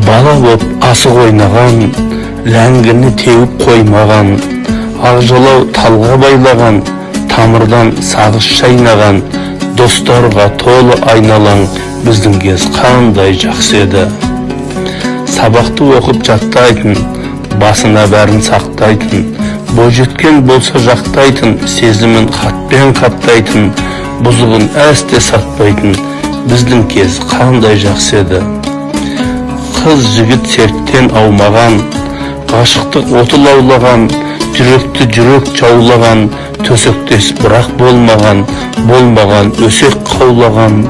Бала боп асық ойнаған, ләңгіні теуіп қоймаған, ақжолау талға байлаған, тамырдан сағыз шайнаған, достарға толы айналаң біздің кез қандай жақсы еді. Сабақты оқып жаттайтын, басына бәрін сақтайтын, бойжеткен болса жақтайтын, сезімін хатпен қаптайтын, бұзығын әсте сатпайтын, біздің кез қандай жақсы еді. Қыз жігіт серттен аумаған, ғашықтық оты лаулаған, жүректі жүрек жаулаған, төсектес бірақ болмаған өсек қаулаған,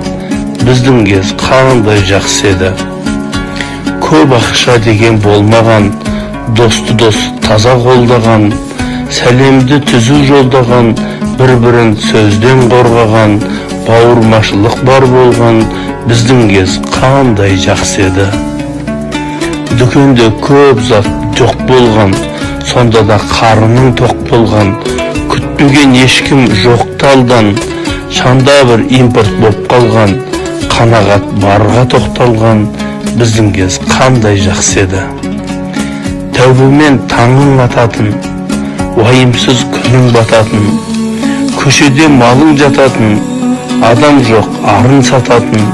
біздің кез қандай жақсы еді. Көп ақша деген болмаған, досты дос таза қолдаған, сәлемді түзу жолдаған, бір-бірін сөзден қорғаған, бауырмашылық бар болған, біздің кез қандай жақсы еді. Дүкенде көп зат жоқ болған, сонда да қарының тоқ болған, күтпеген ешкім жоқталдан, шанда бір импорт боп қалған, қанағат барға тоқталған, біздің кез қандай жақсы еді. Тәубемен таңың ататын, уайымсыз күнің бататын, көшеде малың жататын, адам жоқ арын сататын,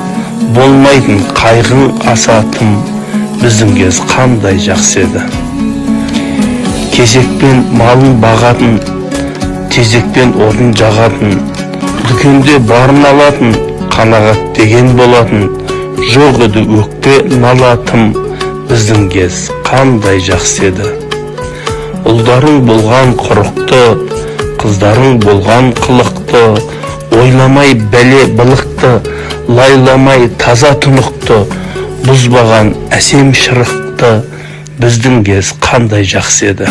болмайтын қайғың асатын, біздің кез қандай жақсы еді. Кезекпен малын бағатын, тезекпен отын жағатын, дүкенде барын алатын, қанағат деген болатын, жоқ еді өкпе налатым, біздің кез қандай жақсы еді. Ұлдарың болған құрықты, қыздарың болған қылықты, ойламай бәле былықты, лайламай таза тұнықты, бұзбаған әсем шырықты, біздің кез қандай жақсы еді.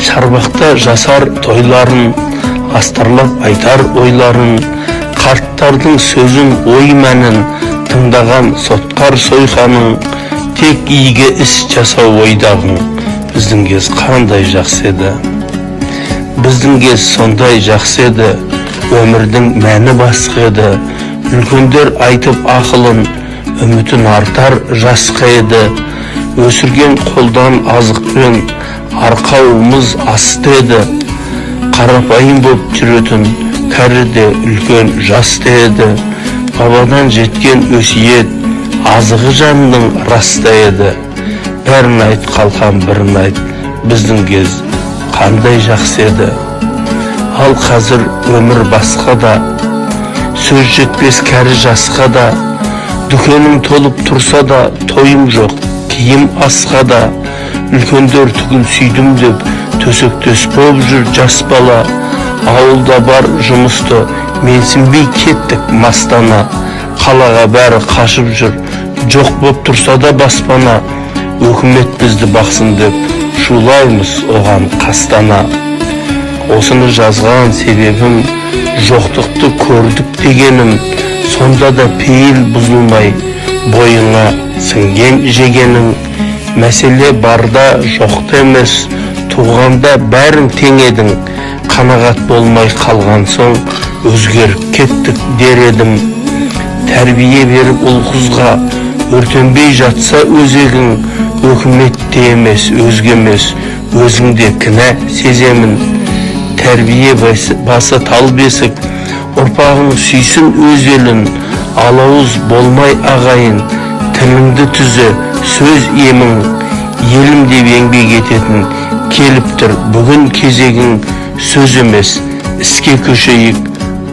Шарбақта жасар тойларын, астарлап айтар ойларын, қарттардың сөзін ой мәнін, тыңдаған сотқар сойқаның, тек игі іс жасау ойдағың, біздің кез қандай жақсы еді. Біздің кез сондай жақсы еді, өмірдің мәні басқа еді, үлкендер айтып ақылын, үмітін артар жасқа еді, өсірген қолдан азықпен арқауымыз асты еді, қарапайым боп жүретін кәріде үлкен жасты еді, бабадан жеткен өсиет азығы жанның раста еді, бәрін айт қалқан бірін айт, біздің кез қандай жақсы еді. Ал қазір өмір басқа да, сөз жетпес кәрі жасқа да, дүкенің толып тұрса да, тойым жоқ киім асқа да, үлкендер түгіл сүйдім деп төсектес боп жүр жас бала, ауылда бар жұмысты менсінбей кеттік мастана, қалаға бәрі қашып жүр, жоқ боп тұрса да баспана, өкімет бізді бақсын деп шулаймыз оған қастана. Осыны жазған себебім, жоқтықты көрдік дегенім, сонда да пейіл бұзылмай, бойыңа сіңген жегенің, мәселе барда жоқты емес, туғанда бәрін тең едің, қанағат болмай қалған соң, өзгеріп кеттік дер едім. Тәрбие беріп ұл қызға, өртенбей жатса өзегің, өкіметте емес, өзге емес, өзіңде кінә сеземін. Тәрбие басы тал бесік, ұрпағың сүйсін өз елін, алауыз болмай ағайын, тіліңді түзі сөз емің, елім деп еңбек ететін, келіп тұр бүгін кезегің, сөз емес, іске көшейік,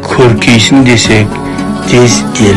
көркейсін десек, тез ел.